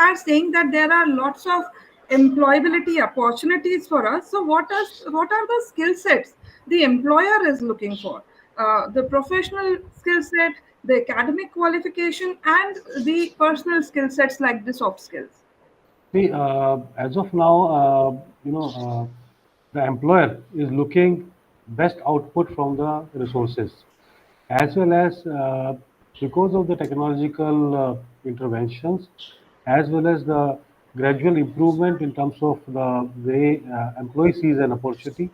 are saying that there are lots of employability opportunities for us. So what are the skill sets the employer is looking for? The professional skill set, the academic qualification, and the personal skill sets like the soft skills. See, as of now, the employer is looking best output from the resources, as well as because of the technological interventions, as well as the gradual improvement in terms of the way employee sees an opportunity.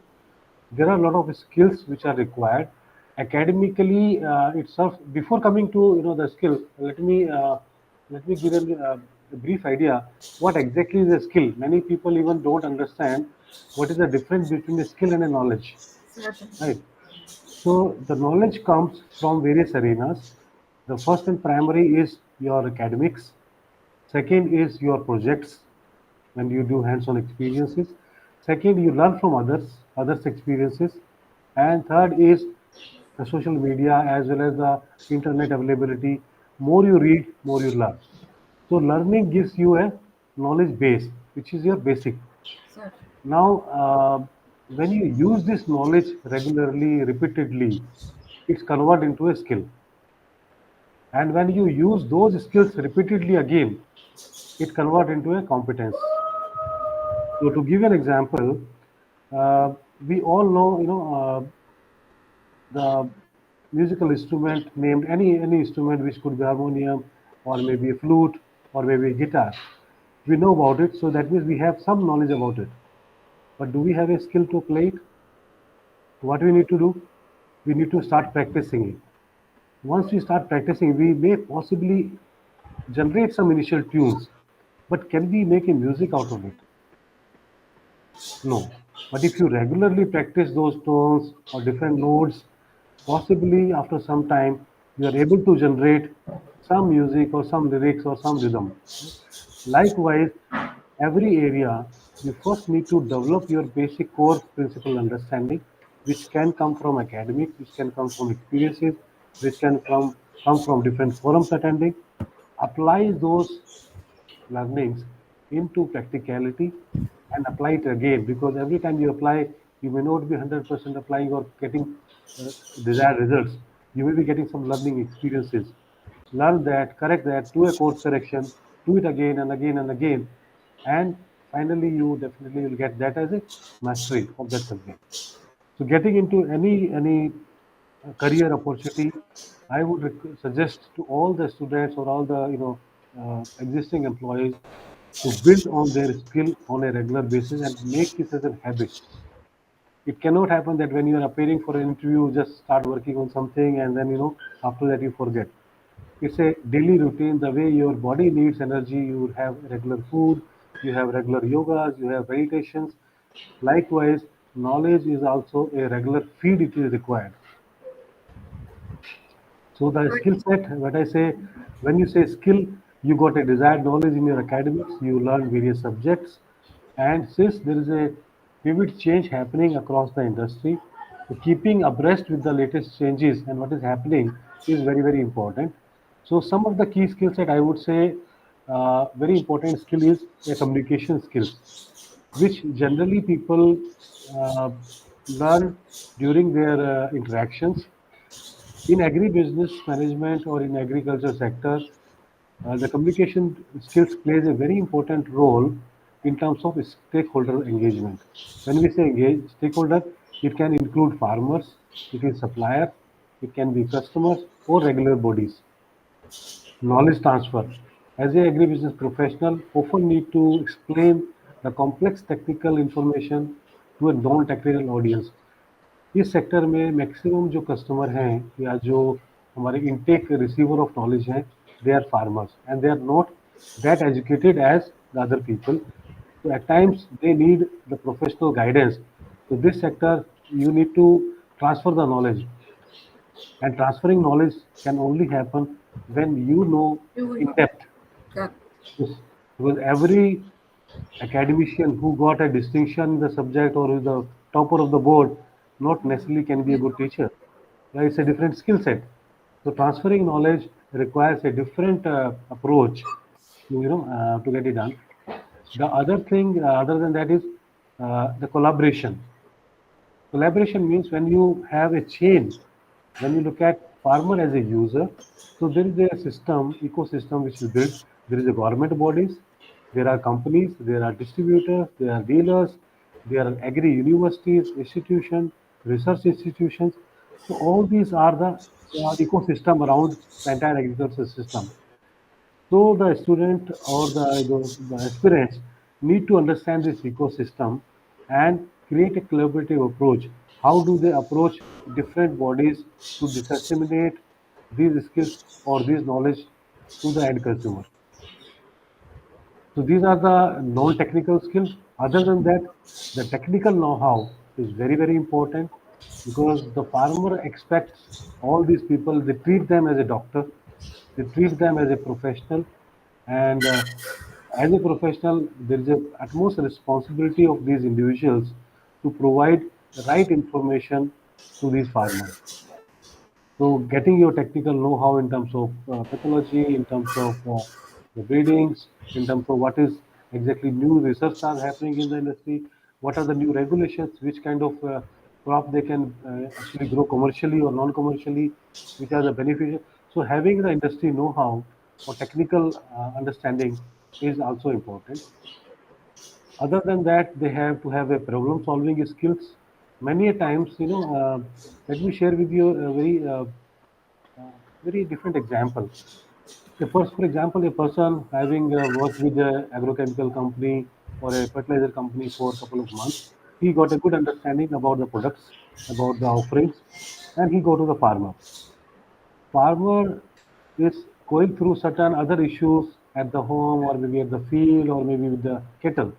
There are a lot of skills which are required academically itself. Before coming to the skill, let me give a brief idea what exactly is a skill. Many people even don't understand what is the difference between a skill and a knowledge, Certainly. right? So the knowledge comes from various arenas. The first and primary is your academics. Second is your projects when you do hands-on experiences. Second, you learn from others' experiences. And third is the social media as well as the internet availability. More you read, more you learn. So learning gives you a knowledge base, which is your basic. Certainly. Now, when you use this knowledge regularly, repeatedly, it's converted into a skill. And when you use those skills repeatedly again, it converts into a competence. So to give you an example, uh, we all know, the musical instrument named any instrument which could be harmonium or maybe a flute or maybe a guitar. We know about it, so that means we have some knowledge about it. But do we have a skill to play it? What we need to do? We need to start practicing it. Once we start practicing, we may possibly generate some initial tunes, but can we make a music out of it? No. But if you regularly practice those tones or different notes, possibly after some time, you are able to generate some music or some lyrics or some rhythm. Likewise, every area, you first need to develop your basic core principle understanding, which can come from academic, which can come from experiences, which can come from different forums attending. Apply those learnings into practicality and apply it again, because every time you apply, you may not be 100% applying or getting uh, desired results. You may be getting some learning experiences. Learn that, correct that, do a course correction, do it again and again and again, and finally you definitely will get that as a mastery of that subject. So getting into any career opportunity, I would suggest to all the students or all the existing employees to build on their skill on a regular basis and make this as a habit. It cannot happen that when you are appearing for an interview, you just start working on something and then after that you forget. It's a daily routine. The way your body needs energy, you have regular food, you have regular yogas, you have meditations. Likewise, knowledge is also a regular feed it is required. So the Right. skill set, what I say, when you say skill, you got a desired knowledge in your academics, you learn various subjects, and since there is a vivid change happening across the industry, so keeping abreast with the latest changes and what is happening is very, very important. So some of the key skill set I would say, very important skill is a communication skills, which generally people uh, learn during their interactions in agribusiness management or in agriculture sector. The communication skills plays a very important role in terms of stakeholder engagement. When we say engage stakeholder, it can include farmers, it is suppliers, it can be customers or regular bodies. Knowledge transfer. As a agribusiness professional, often need to explain the complex technical information to a non-technical audience. इस sector में maximum जो customer हैं या जो हमारे intake receiver of knowledge हैं, they are farmers and they are not that educated as the other people. So at times they need the professional guidance. So this sector, you need to transfer the knowledge, and transferring knowledge can only happen when you know You in depth. got Yes. Because every academician who got a distinction in the subject or is the topper of the board not necessarily can be a good teacher. Yeah, it's a different skill set. So transferring knowledge requires a different approach to get it done. The other thing, other than that, is the collaboration. Collaboration means when you have a chain, when you look at farmer as a user, so there is a system, ecosystem which is built. There is a government bodies, there are companies, there are distributors, there are dealers, there are agri universities, institutions, research institutions. So all these are the ecosystem around the entire agricultural system. So the student or the aspirants need to understand this ecosystem and create a collaborative approach. How do they approach different bodies to disseminate these skills or this knowledge to the end consumer? So these are the non-technical skills. Other than that, the technical know-how is very, very important because the farmer expects all these people, they treat them as a doctor, they treat them as a professional, and as a professional, there is a utmost responsibility of these individuals to provide the right information to these farmers. So getting your technical know-how in terms of pathology, in terms of the breedings, in terms of what is exactly new research are happening in the industry, what are the new regulations, which kind of crop they can actually grow commercially or non-commercially, which are the beneficial. So having the industry know-how or technical understanding is also important. Other than that, they have to have a problem-solving skills. Many a times, let me share with you a very different example. First, for example, a person having worked with a agrochemical company or a fertilizer company for a couple of months, he got a good understanding about the products, about the offerings, and he go to the farmer. Farmer is going through certain other issues at the home or maybe at the field or maybe with the cattle.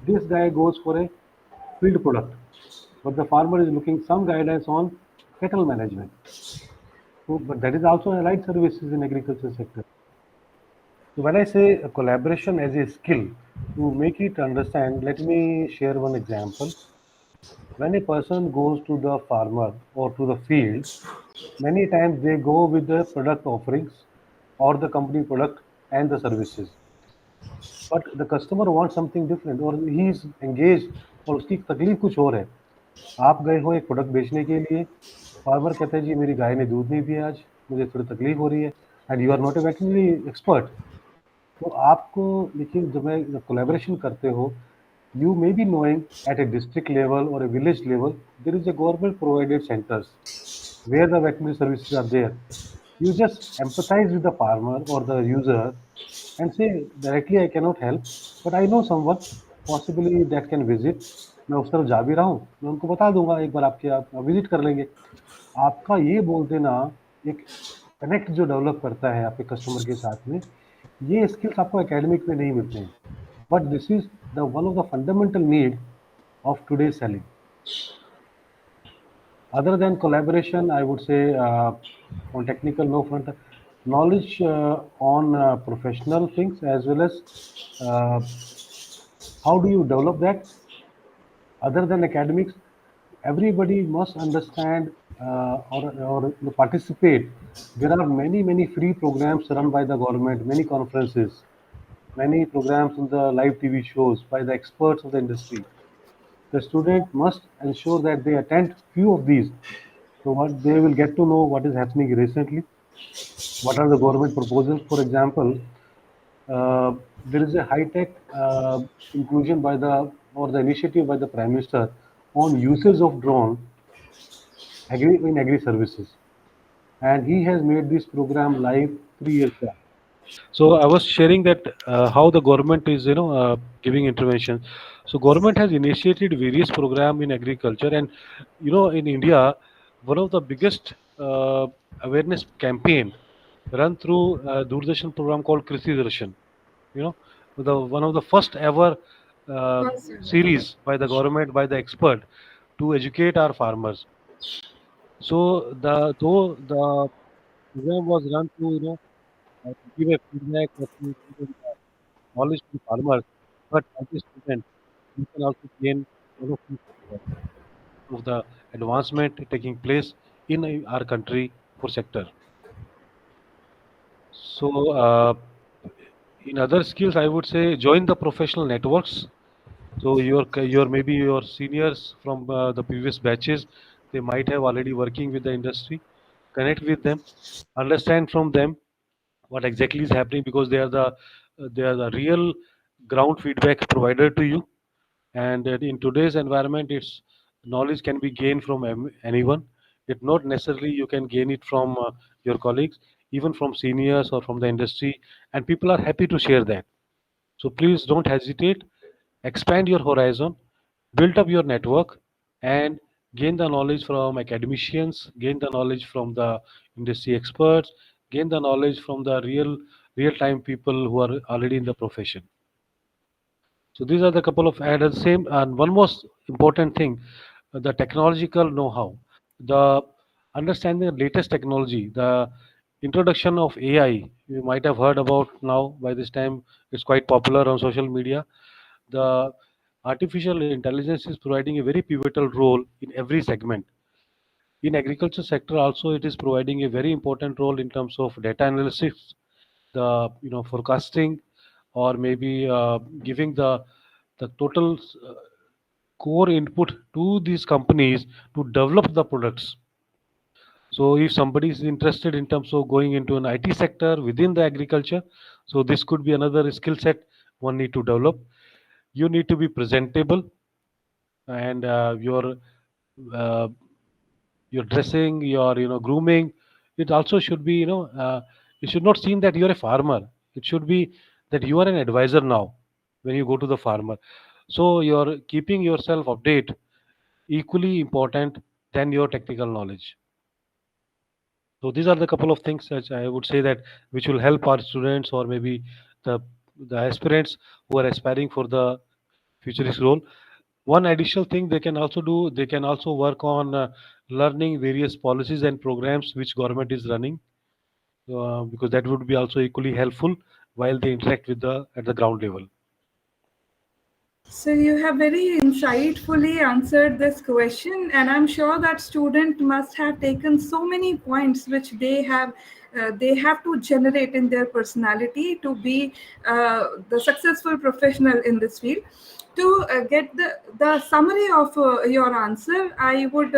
This guy goes for a field product, but the farmer is looking some guidance on cattle management. So, but that is also a right services in agriculture sector. So when I say a collaboration as a skill, to make it understand, let me share one example. When a person goes to the farmer or to the field, many times they go with the product offerings or the company product and the services. But the customer wants something different or he is engaged और उसकी तकलीफ कुछ और है. आप गए हो एक प्रोडक्ट बेचने के लिए, फार्मर कहता है जी मेरी गाय ने दूध नहीं दिया आज, मुझे थोड़ी तकलीफ हो रही है, and you are not a veterinary expert. तो आपको लेकिन जब कोलैबोरेशन करते हो, you may be knowing at a district level or a village level, there is a government provided centers where the veterinary services are there. You just empathize with the farmer or the user and say directly I cannot help, but I know someone possibly that can visit. मैं उस तरफ जा भी रहा हूँ, मैं उनको बता दूंगा एक बार आपके आप विजिट कर लेंगे. आपका ये बोल देना एक कनेक्ट जो डेवलप करता है आपके कस्टमर के साथ में, ये स्किल्स आपको एकेडमिक में नहीं मिलते हैं. But this is the one of the fundamental need of today's selling. Other than collaboration, I would say on technical no front, knowledge on professional things as well as uh, how do you develop that. Other than academics, everybody must understand or participate. There are many free programs run by the government, many conferences, many programs in the live TV shows by the experts of the industry. The student must ensure that they attend few of these. So what they will get to know what is happening recently, what are the government proposals. For example, there is a high-tech inclusion by the or the initiative by the Prime Minister on usage of drone in agri services, and he has made this program live 3 years back. So I was sharing that how the government is, giving intervention. So government has initiated various program in agriculture, and in India, one of the biggest awareness campaign run through Doordarshan program called Krishi Darshan. You know, the one of the first ever uh, Person. series by the government by the expert to educate our farmers. So the program was run to give a feedback or to give a knowledge to farmers, but as a student, you can also gain a lot of the advancement taking place in our country for sector. So In other skills, I would say join the professional networks. So your maybe your seniors from the previous batches, they might have already working with the industry. Connect with them, understand from them what exactly is happening, because they are the real ground feedback provider to you. And in today's environment, it's knowledge can be gained from anyone. It not necessarily you can gain it from your colleagues, even from seniors or from the industry, and people are happy to share that. So please don't hesitate, expand your horizon, build up your network, and gain the knowledge from academicians, gain the knowledge from the industry experts, gain the knowledge from the real time people who are already in the profession. So these are the couple of and the same, and one most important thing, the technological know-how, the understanding the latest technology, the introduction of AI. You might have heard about now. By this time, it's quite popular on social media. The artificial intelligence is providing a very pivotal role in every segment. In agriculture sector, also it is providing a very important role in terms of data analysis, the forecasting, or maybe giving the total core input to these companies to develop the products. So if somebody is interested in terms of going into an IT sector within the agriculture, so this could be another skill set one need to develop. You need to be presentable, and uh, your dressing, your grooming, it also should be it should not seem that you're a farmer. It should be that you are an advisor now when you go to the farmer. So you're keeping yourself update equally important than your technical knowledge. So these are the couple of things that I would say that which will help our students, or maybe the the aspirants who are aspiring for the futurist role. One additional thing they can also do, they can also work on learning various policies and programs which government is running, because that would be also equally helpful while they interact with the at the ground level. So you have very insightfully answered this question, and I'm sure that student must have taken so many points which they have to generate in their personality to be the successful professional in this field. To get the summary of your answer, I would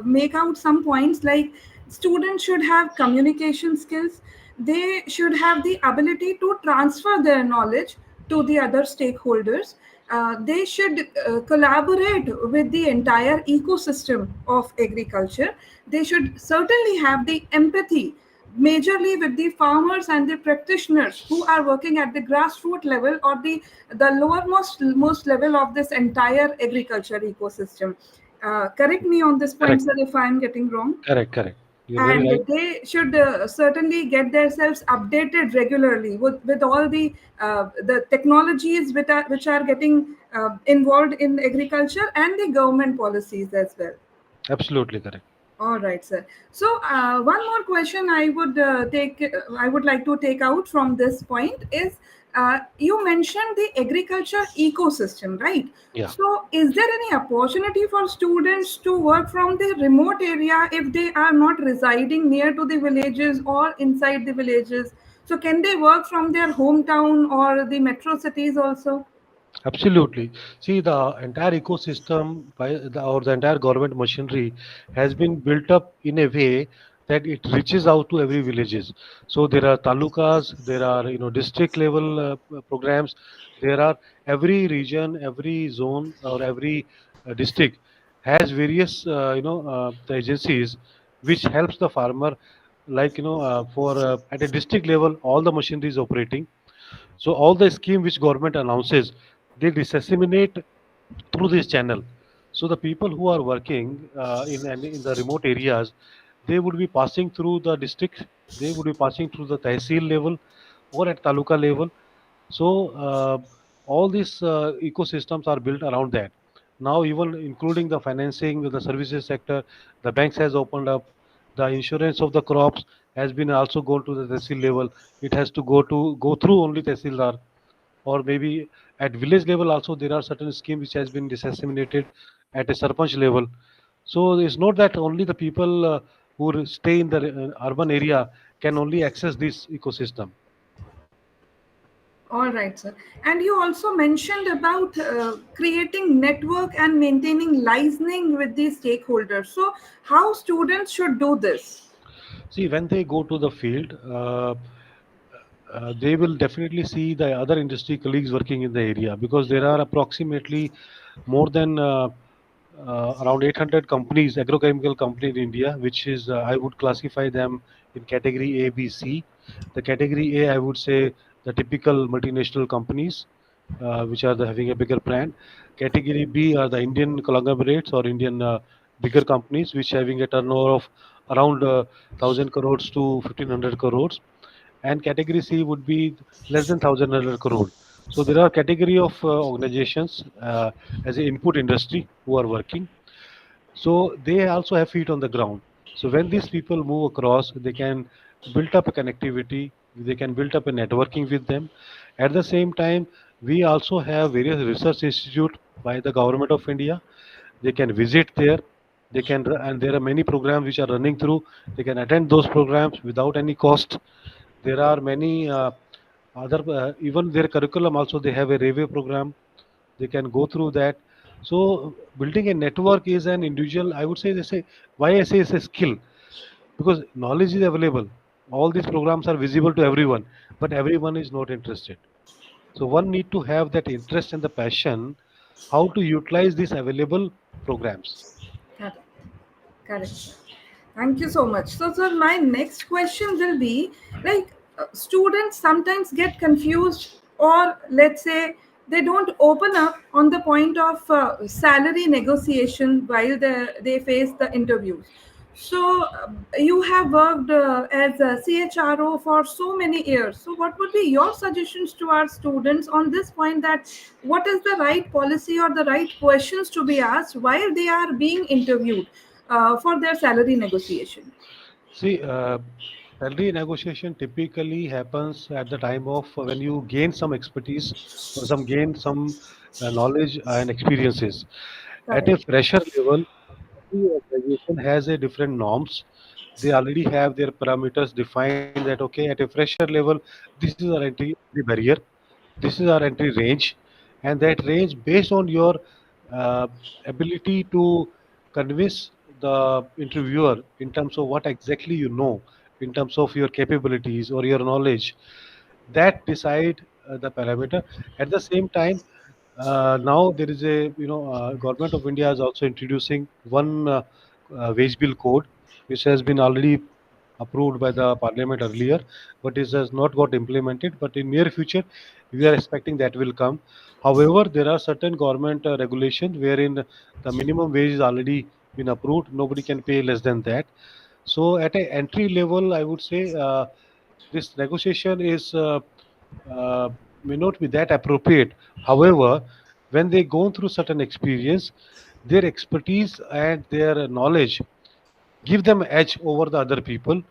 make out some points like students should have communication skills. They should have the ability to transfer their knowledge to the other stakeholders. They should collaborate with the entire ecosystem of agriculture. They should certainly have the empathy majorly with the farmers and the practitioners who are working at the grassroots level, or the lowermost most level of this entire agriculture ecosystem. Correct me on this point, Correct, sir, if I'm getting wrong. correct. You're very And right. they should certainly get themselves updated regularly with all the technologies which are getting involved in agriculture and the government policies as well. Absolutely correct. All right, sir. So, one more question I would like to take out from this point is, you mentioned the agriculture ecosystem, right? Yeah. So, is there any opportunity for students to work from the remote area if they are not residing near to the villages or inside the villages? So, can they work from their hometown or the metro cities also? Absolutely. See, the entire ecosystem or the entire government machinery has been built up in a way that it reaches out to every villages. So there are talukas, there are district level programs. There are every region, every zone, or every district has various the agencies which helps the farmer. Like for at a district level, all the machinery is operating, so all the scheme which government announces, they disseminate through this channel. So the people who are working in the remote areas, they would be passing through the district, they would be passing through the tehsil level or at taluka level. So all these ecosystems are built around that. Now even including the financing, the services sector, the banks has opened up. The insurance of the crops has been also gone to the tehsil level. It has to go through only tehsildar, or maybe at village level also there are certain schemes which has been disseminated at a sarpanch level. So it's not that only the people who stay in the urban area can only access this ecosystem. All right, sir. And you also mentioned about creating network and maintaining listening with the stakeholders. So, how students should do this? See, when they go to the field, they will definitely see the other industry colleagues working in the area, because there are approximately more than around 800 companies, agrochemical company in India, which is I would classify them in category A, B, C. The category A, I would say the typical multinational companies, which are having a bigger brand. Category B are the Indian conglomerates or Indian bigger companies, which having a turnover of around 1000 crores to 1500 crores, and category C would be less than 1,100 crore. So there are category of organizations as an input industry who are working. So they also have feet on the ground. So when these people move across, they can build up a connectivity, they can build up a networking with them. At the same time, we also have various research institute by the government of India. They can visit there. They can, and there are many programs which are running through. They can attend those programs without any cost. There are many other, even their curriculum also, they have a railway program. They can go through that. So building a network is an individual, I would say, they say, why I say it's a skill, because knowledge is available. All these programs are visible to everyone, but everyone is not interested. So one need to have that interest and the passion how to utilize these available programs. Correct. Correct, sir. Thank you so much. So, sir, my next question will be like students sometimes get confused, or let's say they don't open up on the point of salary negotiation while they face the interviews. So, you have worked as a CHRO for so many years. So, what would be your suggestions to our students on this point, that what is the right policy or the right questions to be asked while they are being interviewed for their salary negotiation? See, salary negotiation typically happens at the time of when you gain some expertise or some gain some knowledge and experiences. At Correct. a fresher level, every organization has a different norms. They already have their parameters defined that okay, at a fresher level, this is our entry barrier, this is our entry range, and that range based on your uh, ability to convince the interviewer in terms of what exactly you know, in terms of your capabilities or your knowledge, that decide the parameter. At the same time, now there is a government of India is also introducing one wage bill code, which has been already approved by the parliament earlier, but it has not got implemented. But in near future, we are expecting that will come. However, there are certain government regulations wherein the minimum wage is already been approved. Nobody can pay less than that. So at a entry level, I would say this negotiation is uh, may not be that appropriate. However, when they go through certain experience, their expertise and their knowledge give them edge over the other people.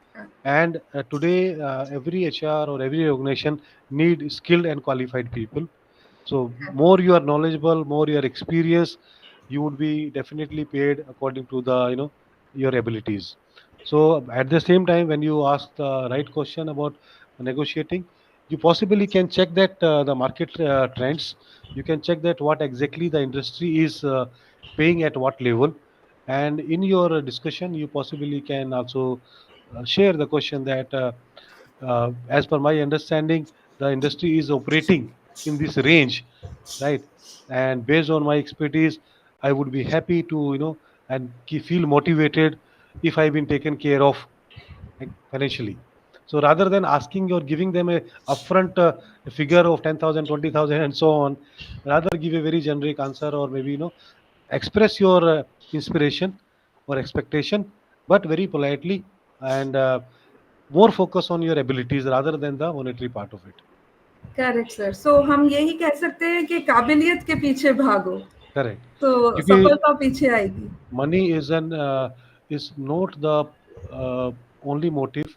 And today, every HR or every organization need skilled and qualified people. So more you are knowledgeable, more you are experienced, you would be definitely paid according to the your abilities. So at the same time, when you ask the right question about negotiating, you possibly can check that the market trends. You can check that what exactly the industry is paying at what level, and in your discussion, you possibly can also share the question that, as per my understanding, the industry is operating in this range, right? And based on my expertise, I would be happy to, and feel motivated if I've been taken care of, like, financially. So rather than asking or giving them a upfront figure of 10,000, 20,000, and so on, rather give a very generic answer, or maybe express your inspiration or expectation, but very politely, and more focus on your abilities rather than the monetary part of it. Correct sir. So हम यही कह सकते हैं कि काबिलियत के पीछे भागो Correct. तो Because सफलता पीछे आएगी. money is not the only motive.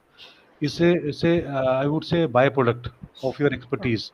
Is a I would say byproduct of your expertise.